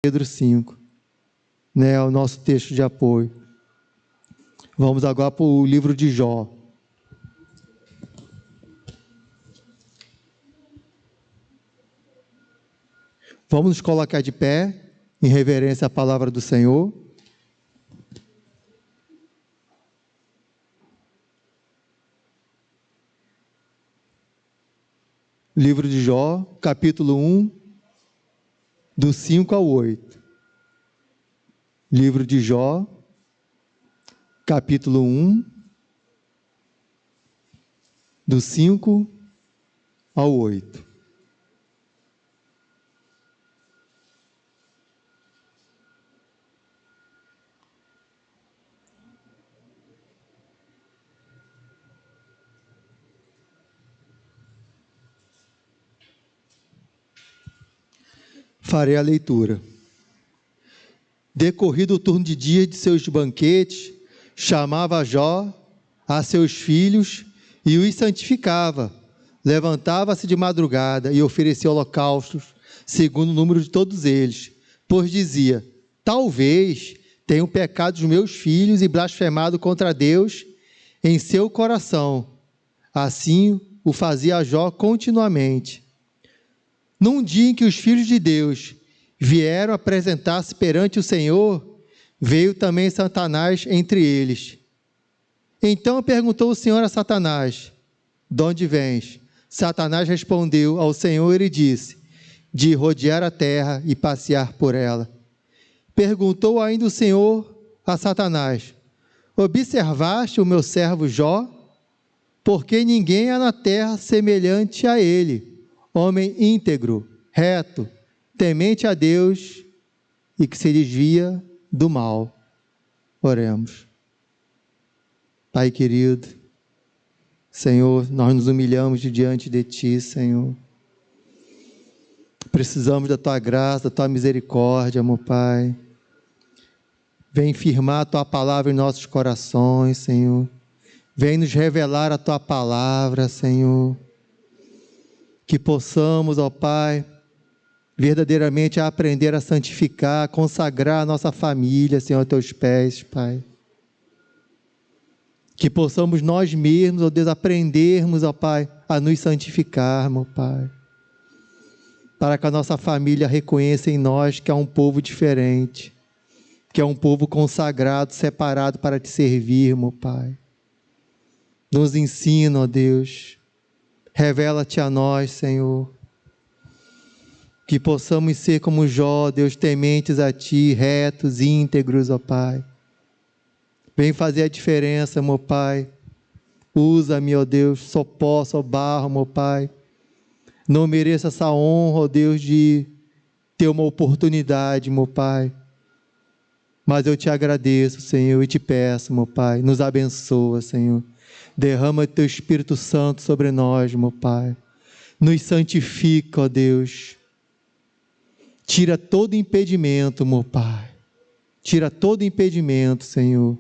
Pedro 5, né, é o nosso texto de apoio. Vamos agora para o livro de Jó. Vamos nos colocar de pé, em reverência à palavra do Senhor. Livro de Jó, capítulo 1, do 5 ao 8. Livro de Jó, capítulo 1, do 5 ao 8. Farei a leitura. Decorrido o turno de dia de seus banquetes, chamava Jó a seus filhos e os santificava. Levantava-se de madrugada e oferecia holocaustos, segundo o número de todos eles, pois dizia: talvez tenham pecado os meus filhos e blasfemado contra Deus em seu coração. Assim o fazia Jó continuamente. Num dia em que os filhos de Deus vieram apresentar-se perante o Senhor, veio também Satanás entre eles. Então perguntou o Senhor a Satanás: de onde vens? Satanás respondeu ao Senhor e disse: de rodear a terra e passear por ela. Perguntou ainda o Senhor a Satanás: observaste o meu servo Jó? Porque ninguém há na terra semelhante a ele, homem íntegro, reto, temente a Deus e que se desvia do mal. Oremos. Pai querido, Senhor, nós nos humilhamos diante de Ti, Senhor. Precisamos da Tua graça, da Tua misericórdia, meu Pai. Vem firmar a Tua palavra em nossos corações, Senhor. Vem nos revelar a Tua palavra, Senhor. Que possamos, ó Pai, verdadeiramente aprender a santificar, a consagrar a nossa família, Senhor, a Teus pés, Pai. Que possamos nós mesmos, ó Deus, aprendermos, ó Pai, a nos santificar, meu Pai. Para que a nossa família reconheça em nós que é um povo diferente, que é um povo consagrado, separado para Te servir, meu Pai. Nos ensina, ó Deus. Revela-te a nós, Senhor, que possamos ser como Jó, Deus, tementes a Ti, retos, íntegros, ó Pai. Vem fazer a diferença, meu Pai. Usa-me, ó Deus, só posso, ó barro, meu Pai. Não mereço essa honra, ó Deus, de ter uma oportunidade, meu Pai. Mas eu Te agradeço, Senhor, e Te peço, meu Pai, nos abençoa, Senhor. Derrama Teu Espírito Santo sobre nós, meu Pai. Nos santifica, ó Deus. Tira todo impedimento, meu Pai. Tira todo impedimento, Senhor.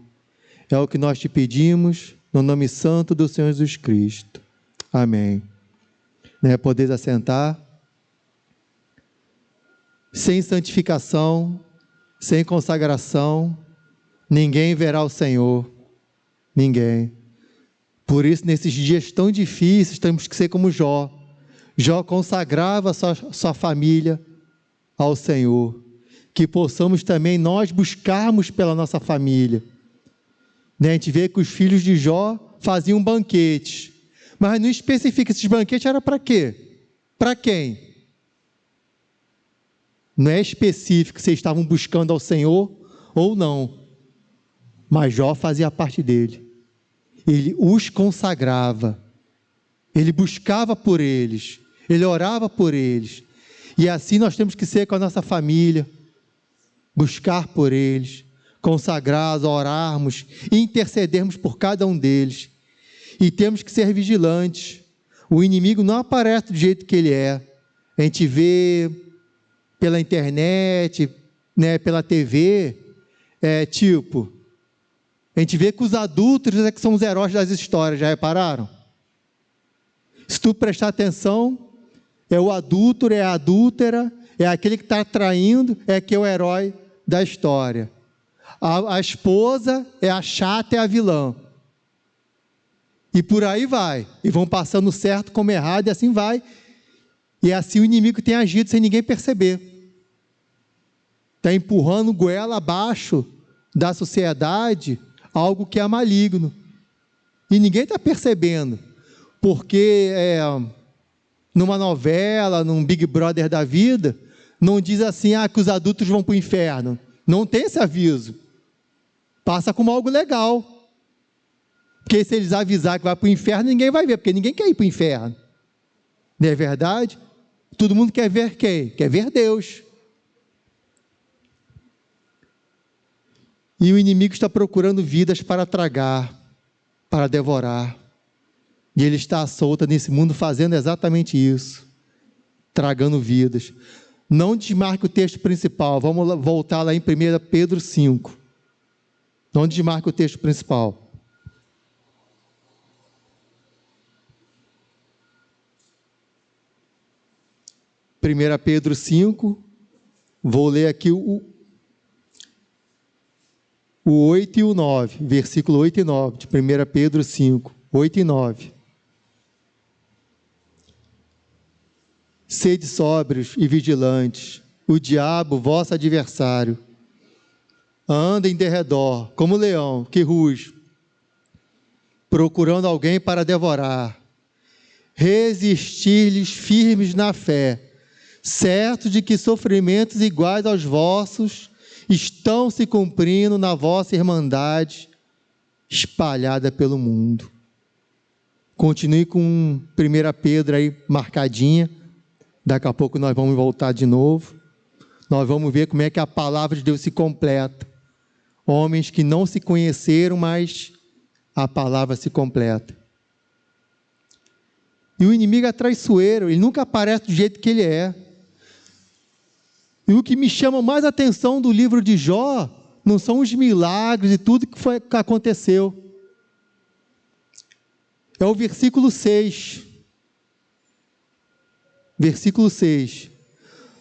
É o que nós Te pedimos, no nome santo do Senhor Jesus Cristo. Amém. Podeis assentar. Sem santificação, sem consagração, ninguém verá o Senhor. Ninguém. Por isso, nesses dias tão difíceis, temos que ser como Jó. Jó consagrava sua família ao Senhor. Que possamos também nós buscarmos pela nossa família. A gente vê que os filhos de Jó faziam banquetes. Mas não especifica, esses banquetes eram para quê? Para quem? Não é específico se eles estavam buscando ao Senhor ou não. Mas Jó fazia parte dele. Ele os consagrava, ele buscava por eles, ele orava por eles, e assim nós temos que ser com a nossa família, buscar por eles, consagrados, orarmos, intercedermos por cada um deles, e temos que ser vigilantes. O inimigo não aparece do jeito que ele é. A gente vê pela internet, pela TV, a gente vê que os adúlteros é que são os heróis das histórias, já repararam? Se tu prestar atenção, é o adúltero, é a adúltera, é aquele que está traindo, é que é o herói da história. A esposa é a chata, é a vilã. E por aí vai. E vão passando certo como errado, e assim vai. E assim o inimigo tem agido sem ninguém perceber. Está empurrando goela abaixo da sociedade algo que é maligno. E ninguém está percebendo. Porque numa novela, num Big Brother da vida, não diz assim, que os adultos vão para o inferno. Não tem esse aviso. Passa como algo legal. Porque se eles avisar que vai para o inferno, ninguém vai ver, porque ninguém quer ir para o inferno. Não é verdade? Todo mundo quer ver quem? Quer ver Deus. E o inimigo está procurando vidas para tragar, para devorar. E ele está à solta nesse mundo fazendo exatamente isso. Tragando vidas. Não desmarque o texto principal. Vamos voltar lá em 1 Pedro 5. Não desmarque o texto principal. 1 Pedro 5, vou ler aqui o 8 e o 9, versículo 8 e 9, de 1 Pedro 5, 8 e 9. Sede sóbrios e vigilantes, o diabo, vosso adversário, anda em derredor, como leão que ruge, procurando alguém para devorar. Resistir-lhes firmes na fé, certo de que sofrimentos iguais aos vossos estão se cumprindo na vossa irmandade espalhada pelo mundo. Continue com 1 Pedro aí marcadinha. Daqui a pouco nós vamos voltar de novo. Nós vamos ver como é que a palavra de Deus se completa. Homens que não se conheceram, mas a palavra se completa. E o inimigo é traiçoeiro, ele nunca aparece do jeito que ele é. E o que me chama mais a atenção do livro de Jó não são os milagres e tudo que aconteceu. É o versículo 6. Versículo 6.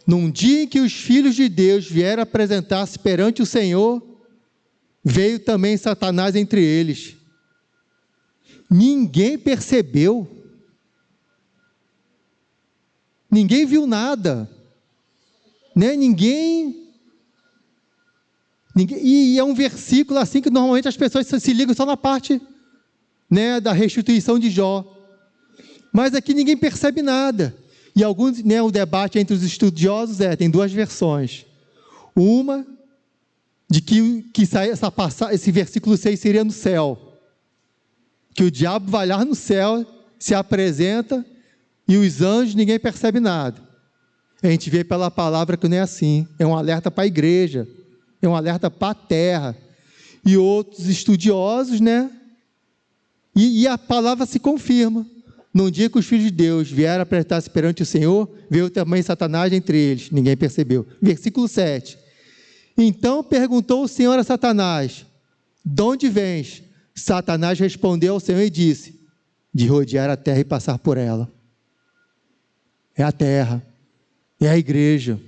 Num dia em que os filhos de Deus vieram apresentar-se perante o Senhor, veio também Satanás entre eles. Ninguém percebeu. Ninguém viu nada. Né? Ninguém. E é um versículo assim que normalmente as pessoas se ligam só na parte, né, da restituição de Jó. Mas aqui ninguém percebe nada. E alguns, né, o debate entre os estudiosos tem duas versões. Uma, de que esse versículo 6 seria no céu. Que o diabo vai lá no céu, se apresenta, e os anjos ninguém percebe nada. A gente vê pela palavra que não é assim. É um alerta para a igreja. É um alerta para a terra. E outros estudiosos, né? E a palavra se confirma. Num dia que os filhos de Deus vieram apresentar-se perante o Senhor, veio também Satanás entre eles. Ninguém percebeu. Versículo 7. Então perguntou o Senhor a Satanás: de onde vens? Satanás respondeu ao Senhor e disse: de rodear a terra e passar por ela. É a terra. É a igreja.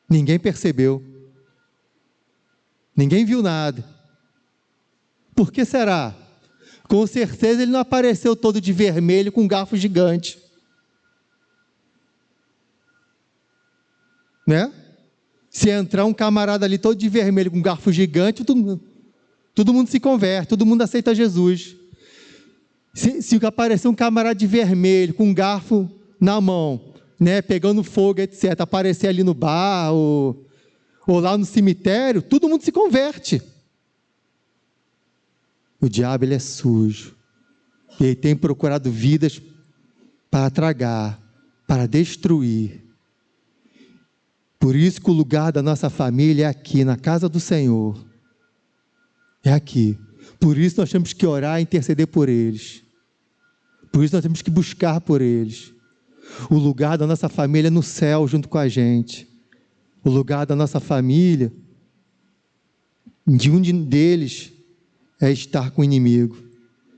Ninguém percebeu. Ninguém viu nada. Por que será? Com certeza ele não apareceu todo de vermelho com um garfo gigante. Né? Se entrar um camarada ali todo de vermelho com um garfo gigante, todo mundo se converte, todo mundo aceita Jesus. Se aparecer um camarada de vermelho com um garfo na mão, né, pegando fogo, etc., aparecer ali no bar ou lá no cemitério, todo mundo se converte. O diabo, ele é sujo. E ele tem procurado vidas para tragar, para destruir. Por isso que o lugar da nossa família é aqui, na casa do Senhor. É aqui. Por isso nós temos que orar e interceder por eles. Por isso nós temos que buscar por eles. O lugar da nossa família é no céu junto com a gente. O lugar da nossa família, de um deles, é estar com o inimigo.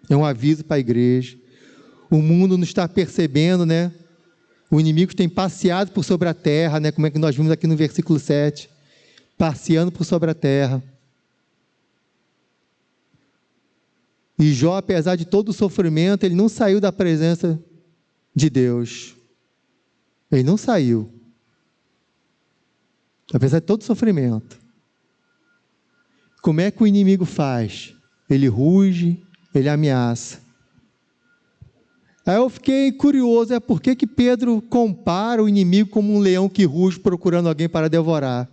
É um aviso para a igreja. O mundo não está percebendo, né, O inimigo tem passeado por sobre a terra, né? Como é que nós vimos aqui no versículo 7. Passeando por sobre a terra. E Jó, apesar de todo o sofrimento, ele não saiu da presença de Deus. Ele não saiu. Apesar de todo o sofrimento. Como é que o inimigo faz? Ele ruge, ele ameaça. Aí eu fiquei curioso, por que Pedro compara o inimigo como um leão que ruge procurando alguém para devorar?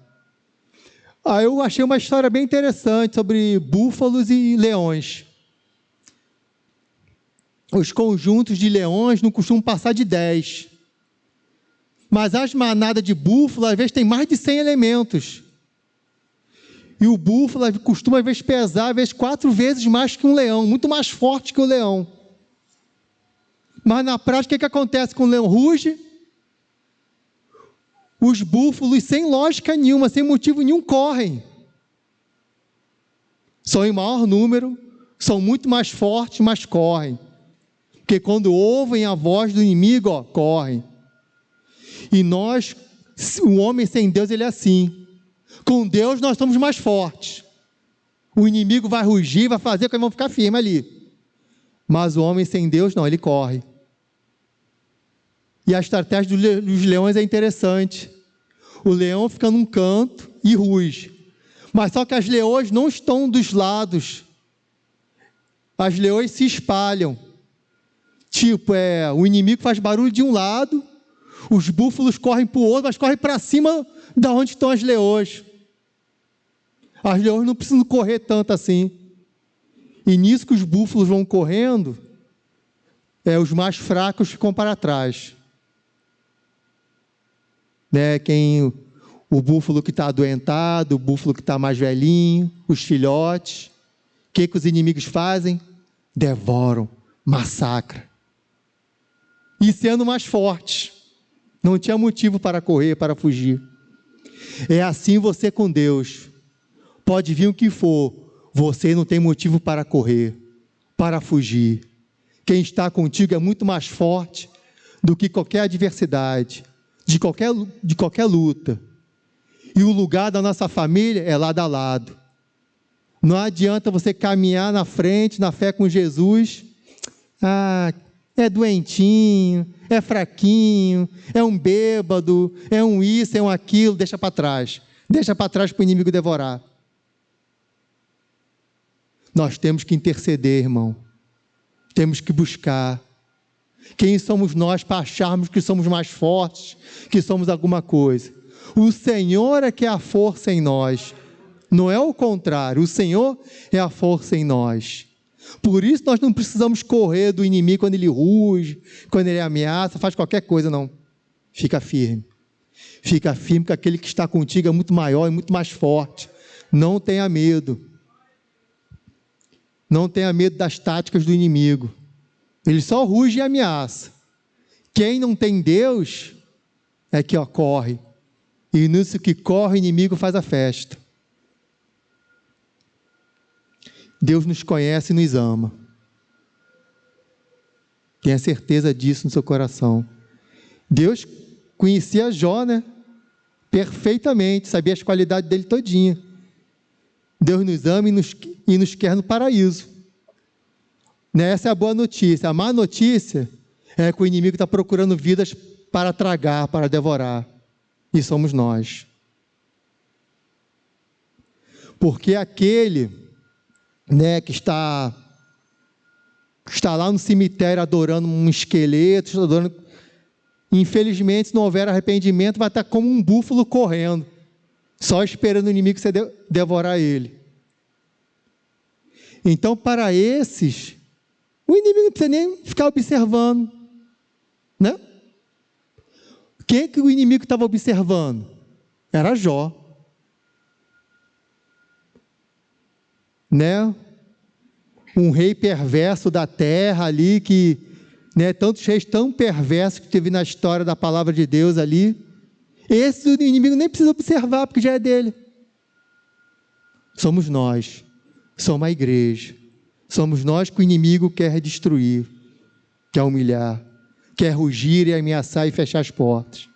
Aí eu achei uma história bem interessante sobre búfalos e leões. Os conjuntos de leões não costumam passar de 10. Mas as manadas de búfalo, às vezes, tem mais de 100 elementos. E o búfalo costuma, às vezes, pesar, às vezes, 4 vezes mais que um leão, muito mais forte que o leão. Mas na prática, o que acontece com o leão? Ruge. Os búfalos, sem lógica nenhuma, sem motivo nenhum, correm. São em maior número, são muito mais fortes, mas correm. Porque quando ouvem a voz do inimigo, correm. E nós, o homem sem Deus, ele é assim. Com Deus nós somos mais fortes. O inimigo vai rugir, vai fazer que nós vamos ficar firmes ali. Mas o homem sem Deus, não, ele corre. E a estratégia dos leões é interessante. O leão fica num canto e ruge. Mas só que as leões não estão dos lados. As leões se espalham. Tipo, o inimigo faz barulho de um lado, os búfalos correm para o outro, mas correm para cima de onde estão as leões. As leões não precisam correr tanto assim. E nisso que os búfalos vão correndo, os mais fracos ficam para trás. O búfalo que está adoentado, o búfalo que está mais velhinho, os filhotes. O que os inimigos fazem? Devoram, massacram. E sendo mais fortes, não tinha motivo para correr, para fugir. É assim você com Deus. Pode vir o que for, você não tem motivo para correr, para fugir. Quem está contigo é muito mais forte do que qualquer adversidade, de qualquer luta. E o lugar da nossa família é lado a lado. Não adianta você caminhar na frente, na fé com Jesus. É doentinho, é fraquinho, é um bêbado, é um isso, é um aquilo, deixa para trás. Deixa para trás para o inimigo devorar. Nós temos que interceder, irmão. Temos que buscar. Quem somos nós para acharmos que somos mais fortes, que somos alguma coisa? O Senhor é que é a força em nós. Não é o contrário, o Senhor é a força em nós. Por isso nós não precisamos correr do inimigo quando ele ruge, quando ele ameaça, faz qualquer coisa, não. Fica firme. Fica firme, porque aquele que está contigo é muito maior e muito mais forte. Não tenha medo. Não tenha medo das táticas do inimigo. Ele só ruge e ameaça. Quem não tem Deus é que corre. E nisso que corre, o inimigo faz a festa. Deus nos conhece e nos ama. Tenha certeza disso no seu coração. Deus conhecia Jó, perfeitamente, sabia as qualidades dele todinha. Deus nos ama e nos quer no paraíso. Essa é a boa notícia. A má notícia é que o inimigo está procurando vidas para tragar, para devorar. E somos nós. Porque aquele que está lá no cemitério adorando um esqueleto, infelizmente, se não houver arrependimento, vai estar como um búfalo correndo, só esperando o inimigo devorar ele. Então, para esses, o inimigo não precisa nem ficar observando, Quem que o inimigo estava observando? Era Jó. Um rei perverso da terra ali, que, tantos reis tão perversos que teve na história da palavra de Deus ali. Esse o inimigo nem precisa observar, porque já é dele. Somos nós. Somos a igreja. Somos nós que o inimigo quer destruir, quer humilhar, quer rugir e ameaçar e fechar as portas.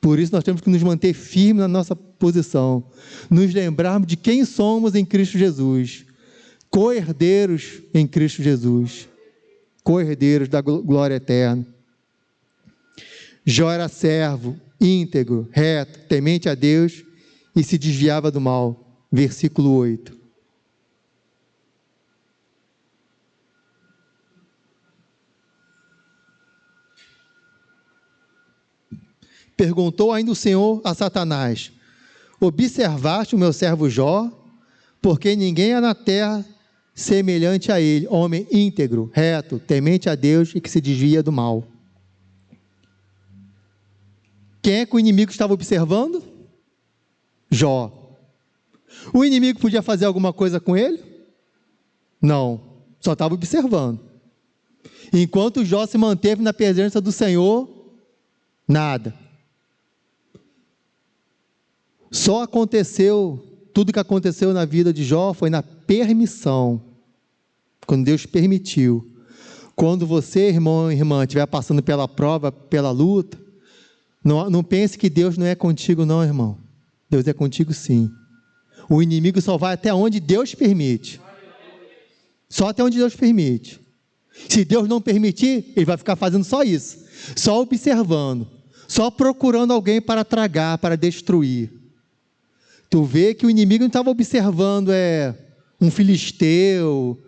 Por isso nós temos que nos manter firmes na nossa posição, nos lembrarmos de quem somos em Cristo Jesus, co-herdeiros em Cristo Jesus, co-herdeiros da glória eterna. Jó era servo, íntegro, reto, temente a Deus e se desviava do mal. Versículo 8. Perguntou ainda o Senhor a Satanás: observaste o meu servo Jó? Porque ninguém há na terra semelhante a ele, homem íntegro, reto, temente a Deus e que se desvia do mal. Quem é que o inimigo estava observando? Jó. O inimigo podia fazer alguma coisa com ele? Não, só estava observando. Enquanto Jó se manteve na presença do Senhor, nada. Só aconteceu, tudo que aconteceu na vida de Jó foi na permissão, quando Deus permitiu. Quando você, irmão e irmã, estiver passando pela prova, pela luta, não pense que Deus não é contigo não, irmão. Deus é contigo sim. O inimigo só vai até onde Deus permite. Só até onde Deus permite. Se Deus não permitir, ele vai ficar fazendo só isso. Só observando. Só procurando alguém para tragar, para destruir. Tu vê que o inimigo não estava observando um filisteu,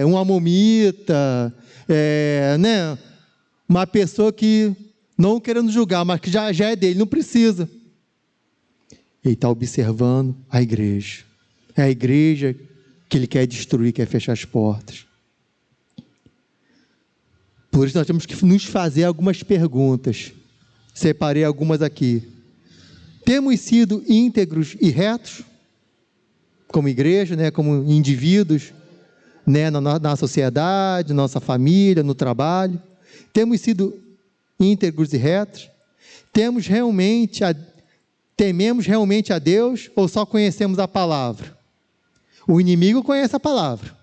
um amomita, né? Uma pessoa que, não querendo julgar, mas que já é dele, não precisa. Ele está observando a igreja. É a igreja que ele quer destruir, quer fechar as portas. Por isso nós temos que nos fazer algumas perguntas. Separei algumas aqui. Temos sido íntegros e retos, como igreja, né, como indivíduos, né, na sociedade, na nossa família, no trabalho? Temos sido íntegros e retos? Tememos realmente a Deus ou só conhecemos a palavra? O inimigo conhece a palavra.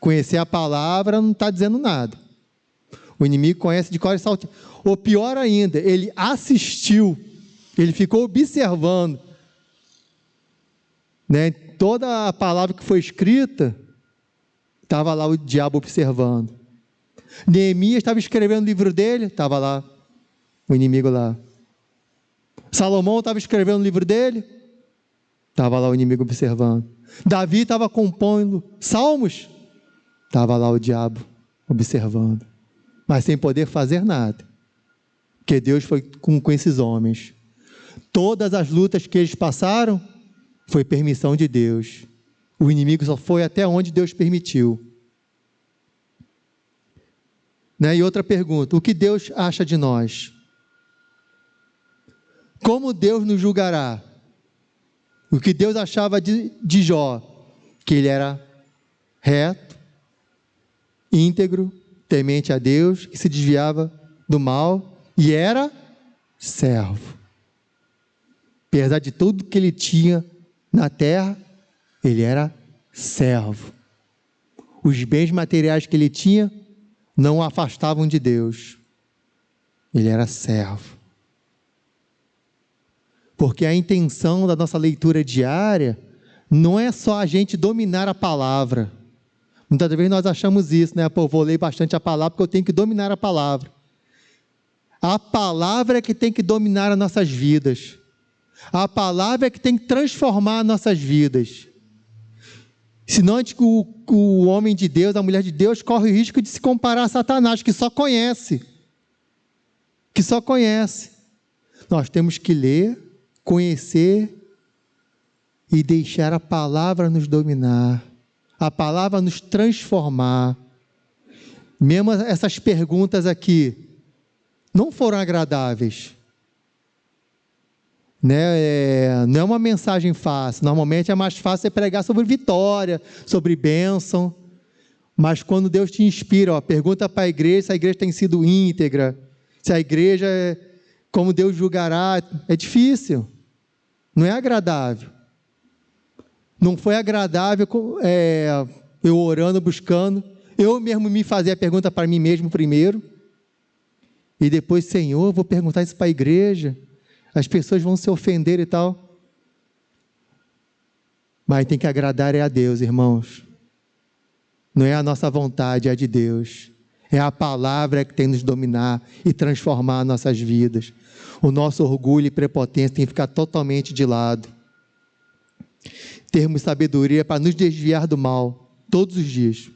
Conhecer a palavra não está dizendo nada. O inimigo conhece de cor e salteado. Ou pior ainda, ele assistiu, ele ficou observando, né? Toda a palavra que foi escrita, estava lá o diabo observando. Neemias estava escrevendo o livro dele, estava lá o inimigo lá. Salomão estava escrevendo o livro dele, estava lá o inimigo observando. Davi estava compondo salmos, estava lá o diabo observando, mas sem poder fazer nada, porque Deus foi com esses homens. Todas as lutas que eles passaram, foi permissão de Deus. O inimigo só foi até onde Deus permitiu. Né? E outra pergunta: o que Deus acha de nós? Como Deus nos julgará? O que Deus achava de Jó? Que ele era reto, íntegro, temente a Deus, que se desviava do mal e era servo. Apesar de tudo que ele tinha na terra, ele era servo. Os bens materiais que ele tinha não o afastavam de Deus. Ele era servo. Porque a intenção da nossa leitura diária não é só a gente dominar a palavra. Muitas vezes nós achamos isso, né? Pô, vou ler bastante a palavra porque eu tenho que dominar a palavra. A palavra é que tem que dominar as nossas vidas. A palavra é que tem que transformar nossas vidas. Senão o homem de Deus, a mulher de Deus, corre o risco de se comparar a Satanás, que só conhece. Que só conhece. Nós temos que ler, conhecer e deixar a palavra nos dominar. A palavra nos transformar. Mesmo essas perguntas aqui não foram agradáveis. Né? Não é uma mensagem fácil. Normalmente é mais fácil você pregar sobre vitória, sobre bênção. Mas quando Deus te inspira, pergunta para a igreja se a igreja tem sido íntegra, se a igreja, como Deus julgará, é difícil. Não é agradável. Não foi agradável eu orando, buscando. Eu mesmo me fazia a pergunta para mim mesmo primeiro. E depois, Senhor, vou perguntar isso para a igreja, as pessoas vão se ofender e tal. Mas tem que agradar a Deus, irmãos. Não é a nossa vontade, é a de Deus. É a palavra que tem que nos dominar e transformar nossas vidas. O nosso orgulho e prepotência tem que ficar totalmente de lado. Termos sabedoria para nos desviar do mal, todos os dias.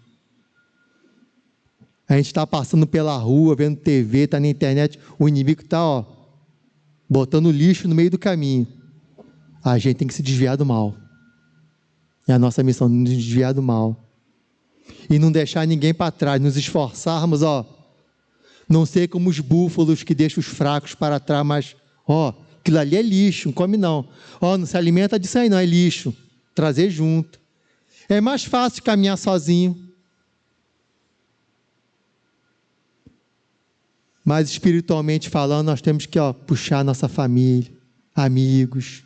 A gente está passando pela rua, vendo TV, está na internet, o inimigo está, botando lixo no meio do caminho. A gente tem que se desviar do mal. É a nossa missão, nos desviar do mal. E não deixar ninguém para trás, nos esforçarmos, não ser como os búfalos que deixam os fracos para trás, mas, aquilo ali é lixo, não come não. Não se alimenta disso aí não, é lixo. Trazer junto. É mais fácil caminhar sozinho. Mas espiritualmente falando, nós temos que puxar nossa família, amigos,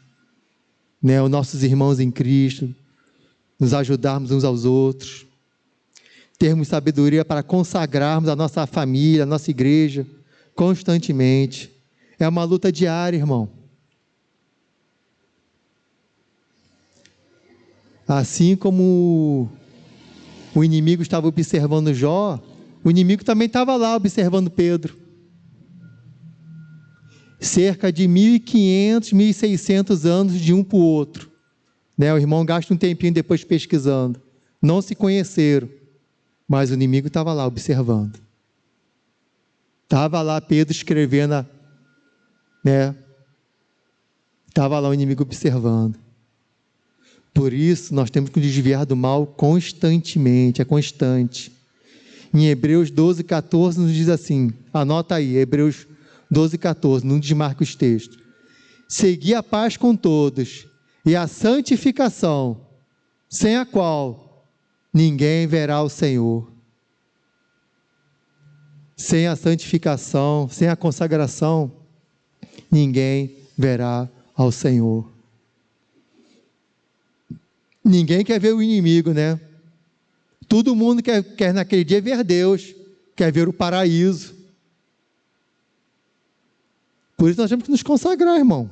os nossos irmãos em Cristo, nos ajudarmos uns aos outros, termos sabedoria para consagrarmos a nossa família, a nossa igreja, constantemente. É uma luta diária, irmão. Assim como o inimigo estava observando Jó, o inimigo também estava lá observando Pedro. Cerca de 1.500, 1.600 anos de um para o outro. O irmão gasta um tempinho depois pesquisando. Não se conheceram, mas o inimigo estava lá observando. Estava lá Pedro escrevendo, estava lá o inimigo observando. Por isso, nós temos que nos desviar do mal constantemente, é constante. Em Hebreus 12, 14, nos diz assim, anota aí, Hebreus 12, 14, não desmarque os textos. Segui a paz com todos e a santificação, sem a qual ninguém verá o Senhor. Sem a santificação, sem a consagração, ninguém verá ao Senhor. Ninguém quer ver o inimigo, Todo mundo quer naquele dia ver Deus, quer ver o paraíso. Por isso nós temos que nos consagrar, irmão.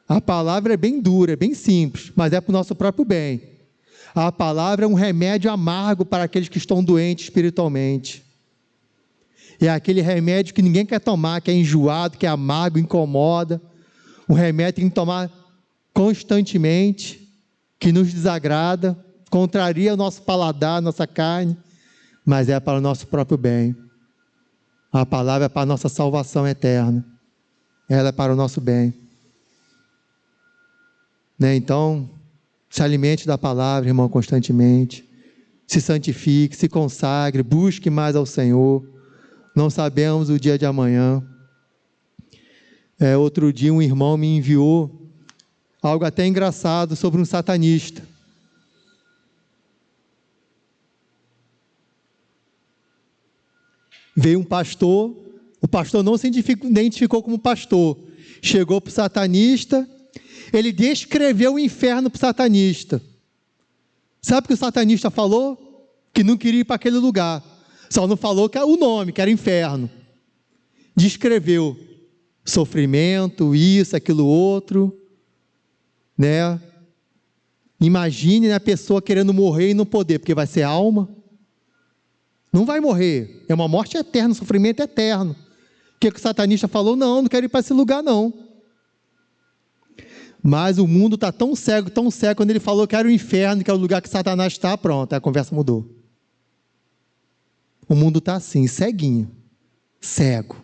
A palavra é bem dura, é bem simples, mas é para o nosso próprio bem. A palavra é um remédio amargo para aqueles que estão doentes espiritualmente. É aquele remédio que ninguém quer tomar, que é enjoado, que é amargo, incomoda. Um remédio que tem que tomar constantemente, que nos desagrada, contraria o nosso paladar, a nossa carne, mas é para o nosso próprio bem. A palavra é para a nossa salvação eterna. Ela é para o nosso bem. Então, se alimente da palavra, irmão, constantemente. Se santifique, se consagre, busque mais ao Senhor. Não sabemos o dia de amanhã. Outro dia um irmão me enviou algo até engraçado sobre um satanista. Veio um pastor, o pastor não se identificou como pastor. Chegou para o satanista, ele descreveu o inferno para o satanista. Sabe o que o satanista falou? Que não queria ir para aquele lugar. Só não falou que era o nome, que era inferno. Descreveu sofrimento, isso, aquilo, outro. Imagine a pessoa querendo morrer e não poder, porque vai ser alma. Não vai morrer, é uma morte eterna, um sofrimento eterno. O que o satanista falou? Não quero ir para esse lugar não. Mas o mundo está tão cego, quando ele falou que era o inferno, que é o lugar que Satanás está, pronto, a conversa mudou. O mundo está assim, ceguinho, cego.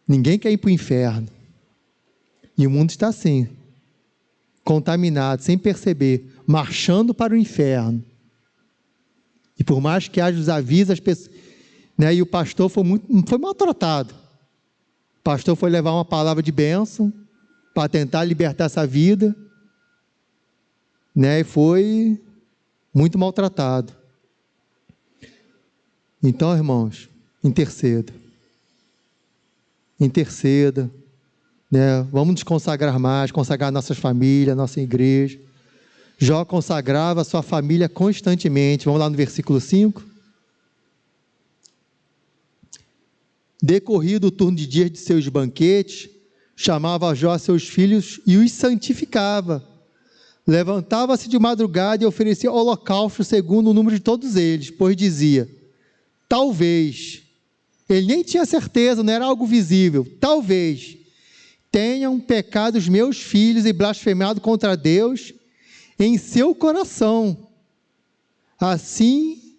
Ninguém quer ir para o inferno. E o mundo está assim, contaminado, sem perceber, marchando para o inferno. E por mais que haja os avisos, as pessoas, e o pastor foi maltratado. O pastor foi levar uma palavra de bênção para tentar libertar essa vida, e foi muito maltratado. Então, irmãos, interceda, vamos nos consagrar mais, consagrar nossas famílias, nossa igreja. Jó consagrava a sua família constantemente. Vamos lá no versículo 5. Decorrido o turno de dias de seus banquetes, chamava Jó a seus filhos e os santificava. Levantava-se de madrugada e oferecia holocausto segundo o número de todos eles, pois dizia, talvez, ele nem tinha certeza, não era algo visível, talvez tenham pecado os meus filhos e blasfemado contra Deus em seu coração. Assim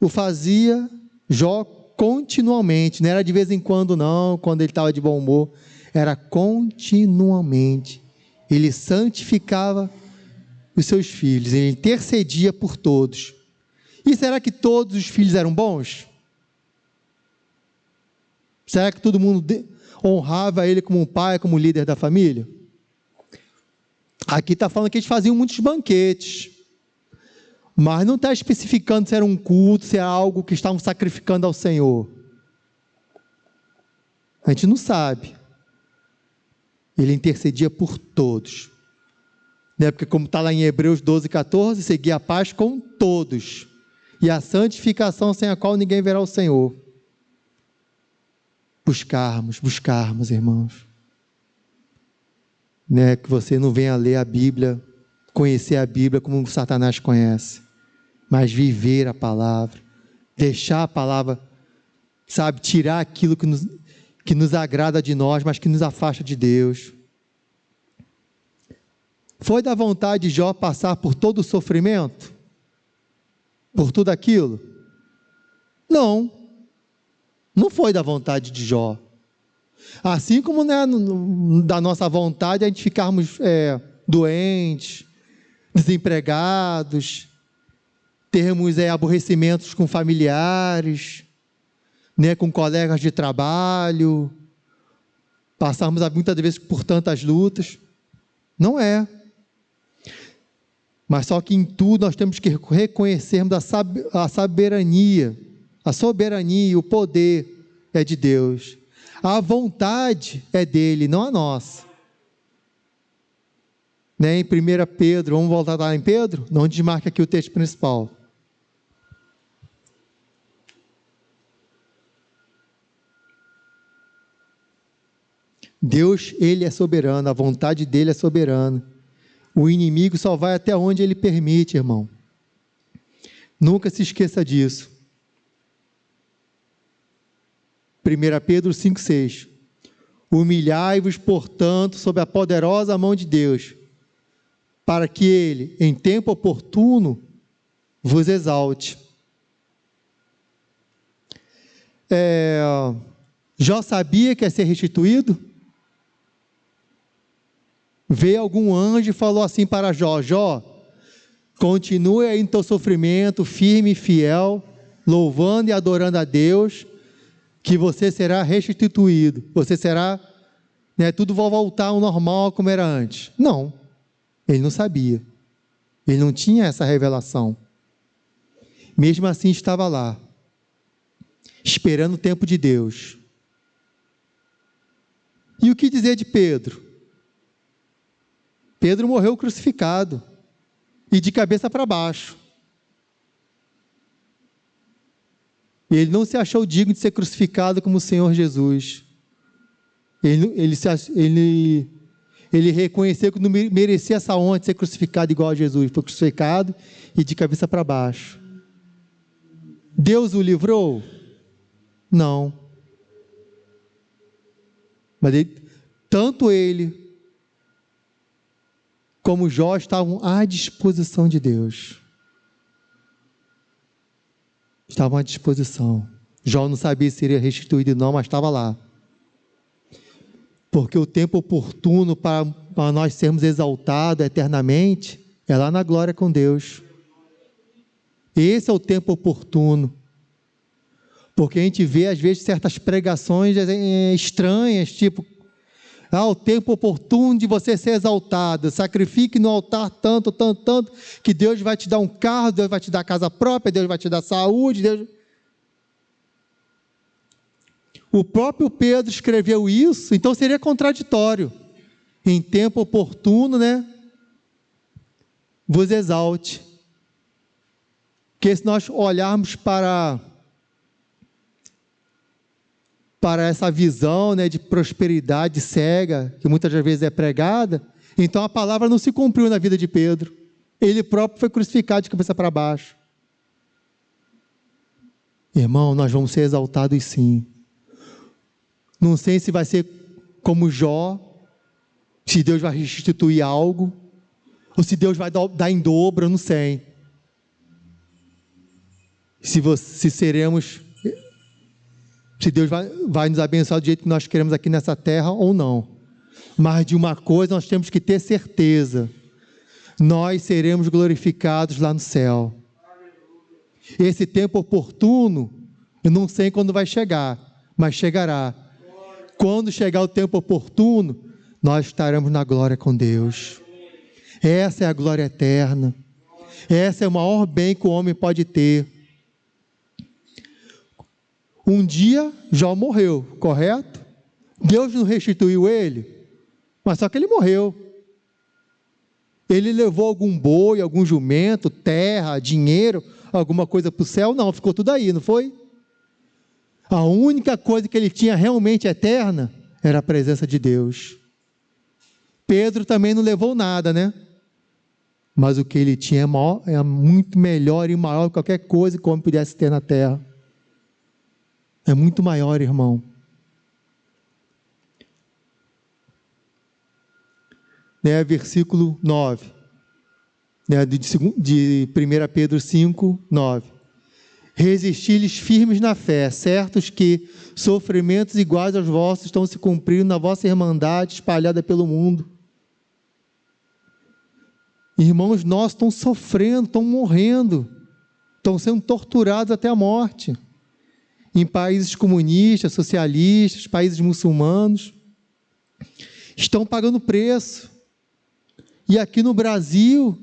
o fazia Jó continuamente, não era de vez em quando não, quando ele estava de bom humor, era continuamente. Ele santificava os seus filhos, ele intercedia por todos. E será que todos os filhos eram bons? Será que todo mundo honrava ele como um pai, como líder da família? Aqui está falando que eles faziam muitos banquetes, mas não está especificando se era um culto, se era algo que estavam sacrificando ao Senhor. A gente não sabe. Ele intercedia por todos. Né? Porque como está lá em Hebreus 12, 14, seguia a paz com todos, e a santificação sem a qual ninguém verá o Senhor. Buscarmos, irmãos. Né? Que você não venha ler a Bíblia, conhecer a Bíblia como Satanás conhece, mas viver a palavra, deixar a palavra, sabe, tirar aquilo que nos agrada de nós, mas que nos afasta de Deus. Foi da vontade de Jó passar por todo o sofrimento? Por tudo aquilo? Não foi da vontade de Jó. Assim como né, da nossa vontade a gente ficarmos doentes, desempregados, termos aborrecimentos com familiares, né, com colegas de trabalho, passarmos muitas vezes por tantas lutas. Não é. Mas só que em tudo nós temos que reconhecermos a soberania, o poder é de Deus. A vontade é dele, não a nossa. Né? Em 1 Pedro, vamos voltar lá em Pedro? Não desmarque aqui o texto principal. Deus, ele é soberano, a vontade dele é soberana. O inimigo só vai até onde ele permite, irmão. Nunca se esqueça disso. 1 Pedro 5,6. Humilhai-vos, portanto, sob a poderosa mão de Deus, para que ele, em tempo oportuno, vos exalte. Jó sabia que ia ser restituído? Veio algum anjo e falou assim para Jó: Jó, continue aí no teu sofrimento, firme e fiel, louvando e adorando a Deus, que você será restituído, você será, tudo vai voltar ao normal como era antes. Não, ele não sabia, ele não tinha essa revelação. Mesmo assim estava lá, esperando o tempo de Deus. E o que dizer de Pedro? Pedro morreu crucificado, e de cabeça para baixo. Ele não se achou digno de ser crucificado como o Senhor Jesus. Ele reconheceu que não merecia essa honra de ser crucificado igual a Jesus. Foi crucificado e de cabeça para baixo. Deus o livrou? Não. Mas tanto ele como Jó estavam à disposição de Deus. Estavam à disposição. Jó não sabia se seria restituído não, mas estava lá. Porque o tempo oportuno para nós sermos exaltados eternamente é lá na glória com Deus. Esse é o tempo oportuno. Porque a gente vê às vezes certas pregações estranhas, tipo, o tempo oportuno de você ser exaltado, sacrifique no altar tanto, que Deus vai te dar um carro, Deus vai te dar casa própria, Deus vai te dar saúde, O próprio Pedro escreveu isso, então seria contraditório. Em tempo oportuno, vos exalte. Porque se nós olharmos para para essa visão, né, de prosperidade cega, que muitas das vezes é pregada, então a palavra não se cumpriu na vida de Pedro. Ele próprio foi crucificado de cabeça para baixo. Irmão, nós vamos ser exaltados sim. Não sei se vai ser como Jó, se Deus vai restituir algo, ou se Deus vai dar em dobro, eu não sei. Se Deus vai nos abençoar do jeito que nós queremos aqui nessa terra ou não. Mas de uma coisa nós temos que ter certeza: nós seremos glorificados lá no céu. Esse tempo oportuno, eu não sei quando vai chegar, mas chegará. Quando chegar o tempo oportuno, nós estaremos na glória com Deus. Essa é a glória eterna. Essa é o maior bem que o homem pode ter. Um dia, Jó morreu, correto? Deus não restituiu ele, mas só que ele morreu. Ele levou algum boi, algum jumento, terra, dinheiro, alguma coisa para o céu? Não, ficou tudo aí, não foi? A única coisa que ele tinha realmente eterna era a presença de Deus. Pedro também não levou nada, né? Mas o que ele tinha é muito melhor e maior que qualquer coisa que o homem pudesse ter na terra. É muito maior, irmão. Né, versículo 9, né, de 1 Pedro 5, 9. Resisti-lhes firmes na fé, certos que sofrimentos iguais aos vossos estão se cumprindo na vossa irmandade espalhada pelo mundo. Irmãos nossos estão sofrendo, estão morrendo, estão sendo torturados até a morte. Em países comunistas, socialistas, países muçulmanos, estão pagando preço. E aqui no Brasil,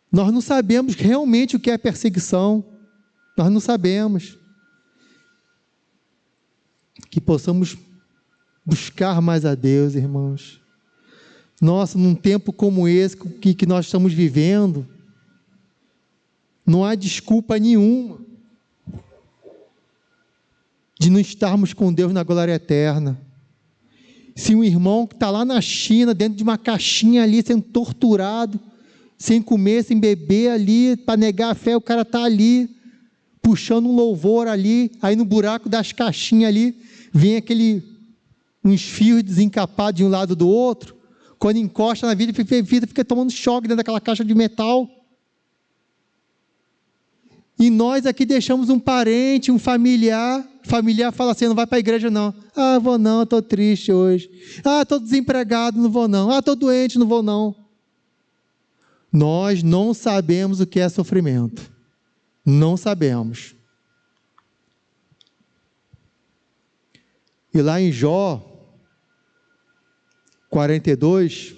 nós não sabemos realmente o que é perseguição. Nós não sabemos. Que possamos buscar mais a Deus, irmãos. Nossa, num tempo como esse que nós estamos vivendo, não há desculpa nenhuma de não estarmos com Deus na glória eterna. Se um irmão que está lá na China, dentro de uma caixinha ali, sendo torturado, sem comer, sem beber ali, para negar a fé, o cara está ali, puxando um louvor ali, aí no buraco das caixinhas ali, vem uns fios desencapados de um lado do outro, quando encosta na vida, fica tomando choque dentro daquela caixa de metal. E nós aqui deixamos um parente, um familiar fala assim: não vai para a igreja não. Ah, vou não, estou triste hoje. Ah, estou desempregado, não vou não. Ah, estou doente, não vou não. Nós não sabemos o que é sofrimento. Não sabemos. E lá em Jó 42,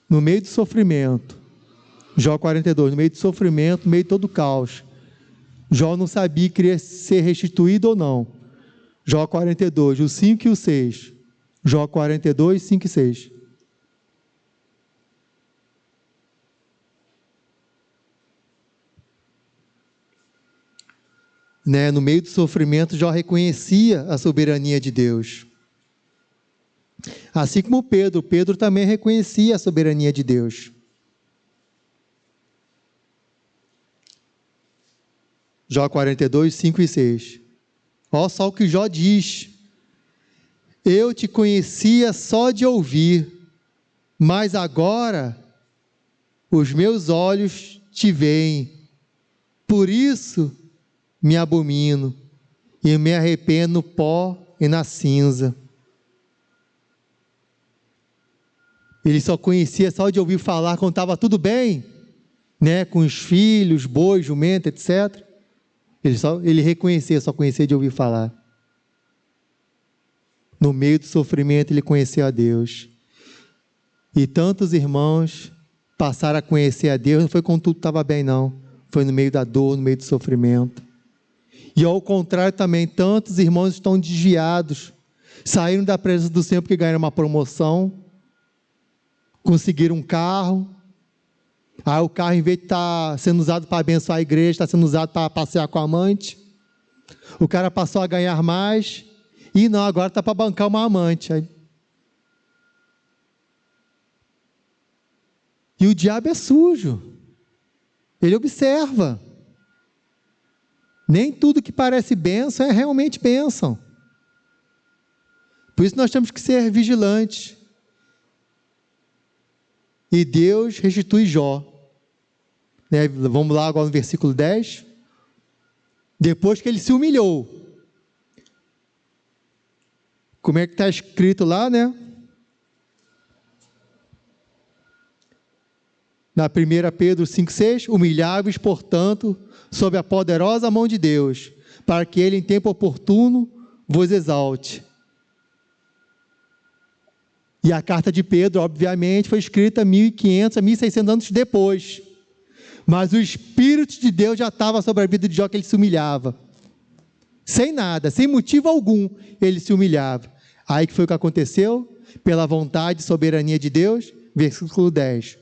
no meio do sofrimento, Jó 42, no meio do sofrimento, no meio de todo o caos, Jó não sabia que queria ser restituído ou não. Jó 42, o 5 e o 6. Jó 42, 5 e 6. Né, no meio do sofrimento, Jó reconhecia a soberania de Deus. Assim como Pedro também reconhecia a soberania de Deus. Jó 42, 5 e 6. Olha só o que Jó diz: eu te conhecia só de ouvir, mas agora os meus olhos te veem. Por isso me abomino e me arrependo no pó e na cinza. Ele só conhecia só de ouvir falar quando estava tudo bem, né, com os filhos, bois, jumento, etc. Ele reconhecia, só conhecia de ouvir falar. No meio do sofrimento ele conheceu a Deus. E tantos irmãos passaram a conhecer a Deus, não foi quando tudo estava bem não, foi no meio da dor, no meio do sofrimento. E ao contrário também, tantos irmãos estão desviados, saíram da presença do Senhor porque ganharam uma promoção, conseguiram um carro, aí o carro, em vez de estar sendo usado para abençoar a igreja, está sendo usado para passear com a amante, O cara passou a ganhar mais e não, agora está para bancar uma amante. E o diabo é sujo. Ele observa. Nem tudo que parece bênção é realmente bênção. Por isso nós temos que ser vigilantes. E Deus restitui Jó. Vamos lá agora no versículo 10. Depois que ele se humilhou. Como é que está escrito lá, né? Na 1 Pedro 5,6, humilhai-vos, portanto, sob a poderosa mão de Deus, para que Ele, em tempo oportuno, vos exalte. E a carta de Pedro, obviamente, foi escrita 1.500 a 1.600 anos depois. Mas o Espírito de Deus já estava sobre a vida de Jó, que ele se humilhava. Sem nada, sem motivo algum, ele se humilhava. Aí que foi o que aconteceu? Pela vontade e soberania de Deus, versículo 10.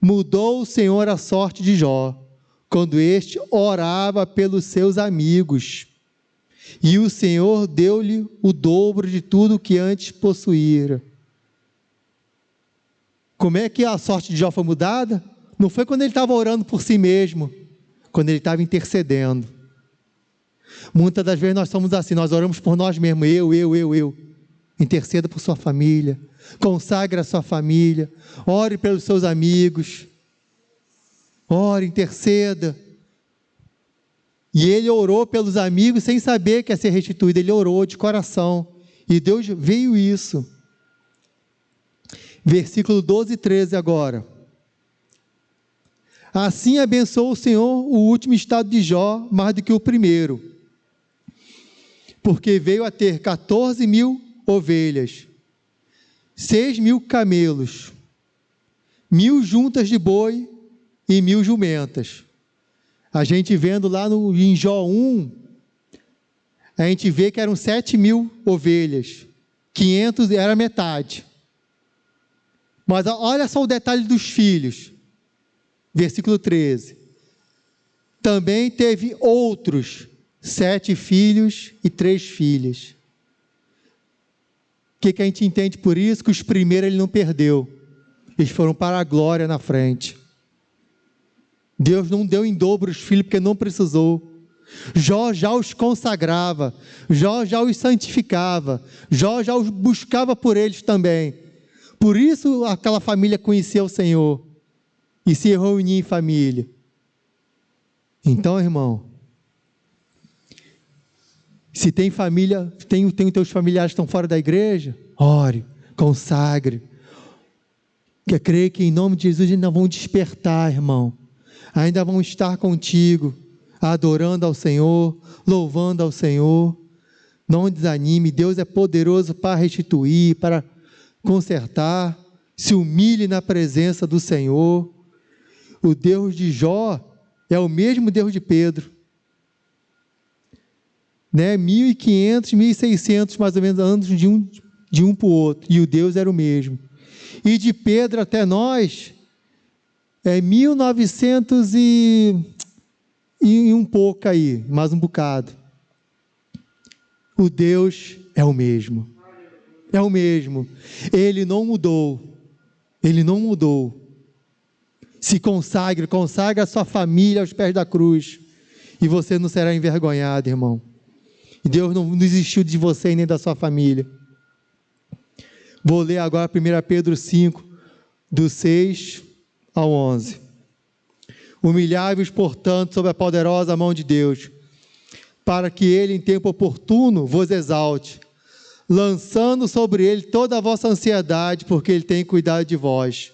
Mudou o Senhor a sorte de Jó, quando este orava pelos seus amigos. E o Senhor deu-lhe o dobro de tudo que antes possuíra. Como é que a sorte de Jó foi mudada? Não foi quando ele estava orando por si mesmo, quando ele estava intercedendo. Muitas das vezes nós somos assim, nós oramos por nós mesmos, eu. Interceda por sua família, consagre a sua família, ore pelos seus amigos, ore, interceda. E ele orou pelos amigos sem saber que ia ser restituído, ele orou de coração, e Deus veio isso. Versículo 12 e 13 agora. Assim abençoou o Senhor o último estado de Jó, mais do que o primeiro, porque veio a ter 14.000 ovelhas, 6.000 camelos, 1.000 juntas de boi e 1.000 jumentas. A gente vendo lá em Jó 1, a gente vê que eram 7.000 ovelhas, 500 era metade. Mas olha só o detalhe dos filhos, versículo 13. Também teve outros 7 filhos e 3 filhas. O que a gente entende por isso? Que os primeiros ele não perdeu. Eles foram para a glória na frente. Deus não deu em dobro os filhos porque não precisou. Jó já os consagrava. Jó já os santificava. Jó já os buscava por eles também. Por isso aquela família conhecia o Senhor e se reunia em família. Então, irmão, se tem família, tem teus familiares que estão fora da igreja, ore, consagre. Eu creio que em nome de Jesus ainda vão despertar, irmão. Ainda vão estar contigo, adorando ao Senhor, louvando ao Senhor. Não desanime, Deus é poderoso para restituir, para consertar. Se humilhe na presença do Senhor. O Deus de Jó é o mesmo Deus de Pedro. 1.500, 1.600 mais ou menos anos de um para o outro, e o Deus era o mesmo. E de Pedro até nós, 1900 e um pouco aí, mais um bocado. O Deus é o mesmo. É o mesmo. Ele não mudou. Ele não mudou. Se consagre a sua família aos pés da cruz, e você não será envergonhado, irmão. E Deus não desistiu de você nem da sua família. Vou ler agora 1 Pedro 5, do 6 ao 11. Humilhai-vos, portanto, sob a poderosa mão de Deus, para que Ele, em tempo oportuno, vos exalte, lançando sobre Ele toda a vossa ansiedade, porque Ele tem cuidado de vós.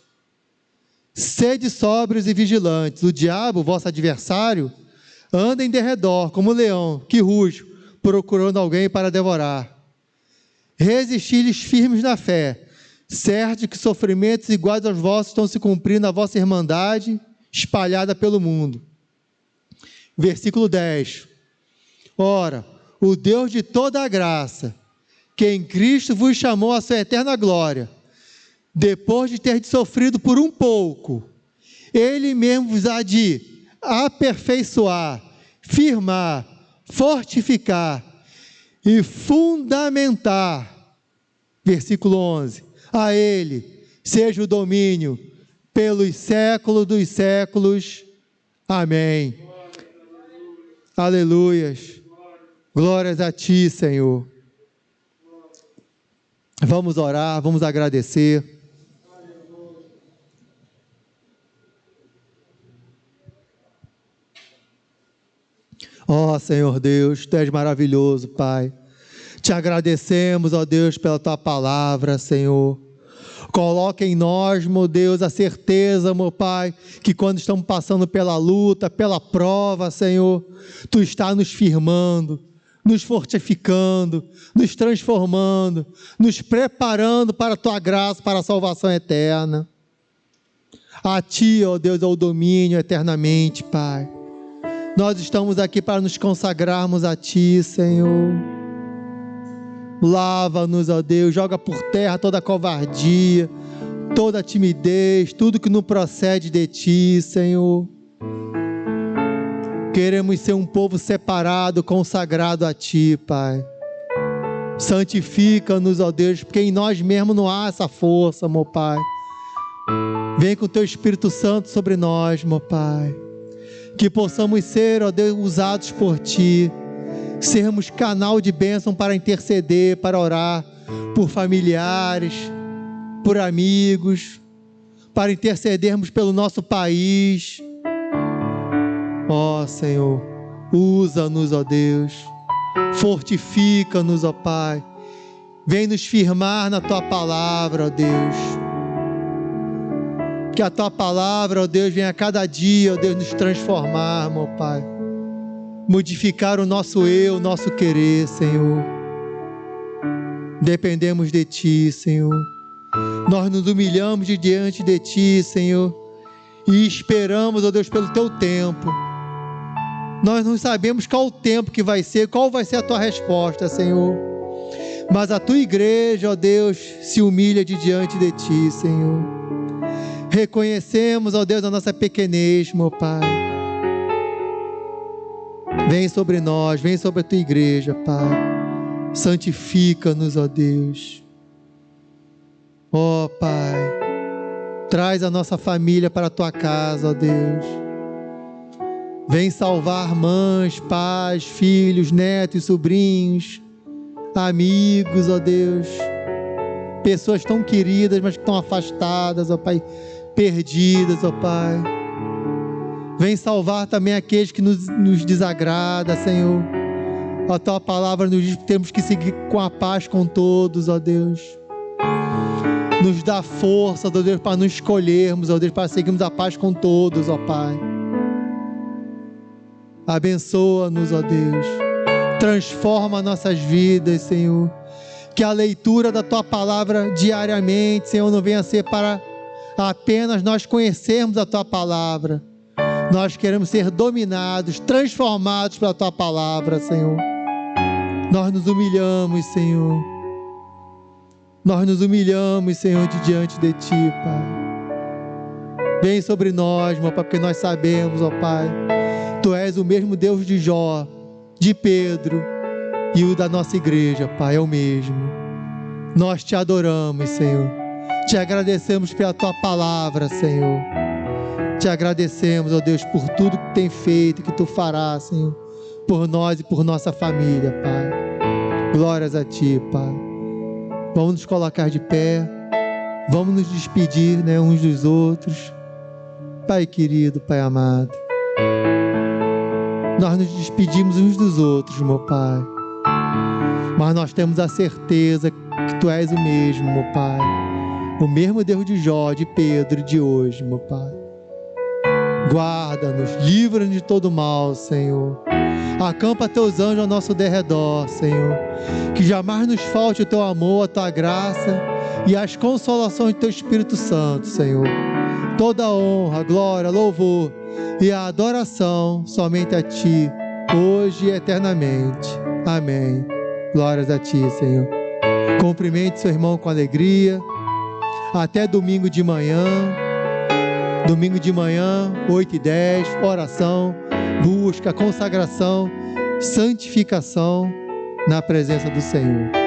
Sede sóbrios e vigilantes. O diabo, vosso adversário, anda em derredor, como um leão, que ruge, procurando alguém para devorar. Resisti-lhes firmes na fé, certo que sofrimentos iguais aos vossos estão se cumprindo na vossa irmandade, espalhada pelo mundo. Versículo 10. Ora, o Deus de toda a graça, que em Cristo vos chamou à sua eterna glória, depois de ter sofrido por um pouco, Ele mesmo vos há de aperfeiçoar, firmar, fortificar e fundamentar. Versículo 11. A Ele seja o domínio pelos séculos dos séculos. Amém. Aleluias. Glórias a Ti, Senhor. Vamos orar, vamos agradecer. Ó Senhor Deus, Tu és maravilhoso, Pai. Te agradecemos, ó Deus, pela Tua palavra, Senhor. Coloca em nós, meu Deus, a certeza, meu Pai, que quando estamos passando pela luta, pela prova, Senhor, Tu está nos firmando, nos fortificando, nos transformando, nos preparando para a Tua graça, para a salvação eterna. A Ti, ó Deus, é o domínio eternamente, Pai. Nós estamos aqui para nos consagrarmos a Ti, Senhor. Lava-nos, ó Deus, joga por terra toda a covardia, toda a timidez, tudo que não procede de Ti, Senhor. Queremos ser um povo separado, consagrado a Ti, Pai. Santifica-nos, ó Deus, porque em nós mesmos não há essa força, meu Pai. Vem com o Teu Espírito Santo sobre nós, meu Pai. Que possamos ser, ó Deus, usados por Ti, sermos canal de bênção para interceder, para orar por familiares, por amigos, para intercedermos pelo nosso país. Ó Senhor, usa-nos, ó Deus, fortifica-nos, ó Pai, vem nos firmar na Tua palavra, ó Deus. Que a Tua palavra, ó Deus, venha a cada dia, ó Deus, nos transformar, meu Pai. Modificar o nosso eu, o nosso querer, Senhor. Dependemos de Ti, Senhor. Nós nos humilhamos diante de Ti, Senhor. E esperamos, ó Deus, pelo Teu tempo. Nós não sabemos qual o tempo que vai ser, qual vai ser a Tua resposta, Senhor. Mas a Tua igreja, ó Deus, se humilha diante de Ti, Senhor. Reconhecemos, ó Deus, a nossa pequenez, meu Pai. Vem sobre nós, vem sobre a Tua igreja, Pai. Santifica-nos, ó Deus. Ó Pai, traz a nossa família para a Tua casa, ó Deus. Vem salvar mães, pais, filhos, netos, sobrinhos, amigos, ó Deus. Pessoas tão queridas, mas que estão afastadas, ó Pai, perdidas, ó Pai. Vem salvar também aqueles que nos desagrada, Senhor. A Tua palavra nos diz que temos que seguir com a paz com todos, ó Deus. Nos dá força, ó Deus, para nos escolhermos, ó Deus, para seguirmos a paz com todos, ó Pai. Abençoa-nos, ó Deus. Transforma nossas vidas, Senhor. Que a leitura da Tua palavra diariamente, Senhor, não venha a ser para apenas nós conhecermos a Tua palavra. Nós queremos ser dominados, transformados pela Tua palavra, Senhor. Nós nos humilhamos, Senhor. Nós nos humilhamos, Senhor, diante de Ti, Pai. Vem sobre nós, meu Pai, porque nós sabemos, ó Pai, Tu és o mesmo Deus de Jó, de Pedro, e o da nossa igreja, Pai, é o mesmo. Nós Te adoramos, Senhor. Te agradecemos pela Tua palavra, Senhor. Te agradecemos, ó Deus, por tudo que tem feito e que Tu farás, Senhor, por nós e por nossa família, Pai. Glórias a Ti, Pai. Vamos nos colocar de pé. Vamos nos despedir, né, uns dos outros. Pai querido, Pai amado. Nós nos despedimos uns dos outros, meu Pai. Mas nós temos a certeza que Tu és o mesmo, meu Pai. O mesmo Deus de Jó, de Pedro, de hoje, meu Pai. Guarda-nos, livra-nos de todo mal, Senhor. Acampa Teus anjos ao nosso derredor, Senhor. Que jamais nos falte o Teu amor, a Tua graça e as consolações do Teu Espírito Santo, Senhor. Toda a honra, glória, louvor e a adoração somente a Ti, hoje e eternamente. Amém. Glórias a Ti, Senhor. Cumprimente seu irmão com alegria. Até domingo de manhã. Domingo de manhã, 8h10, oração, busca, consagração santificação na presença do Senhor.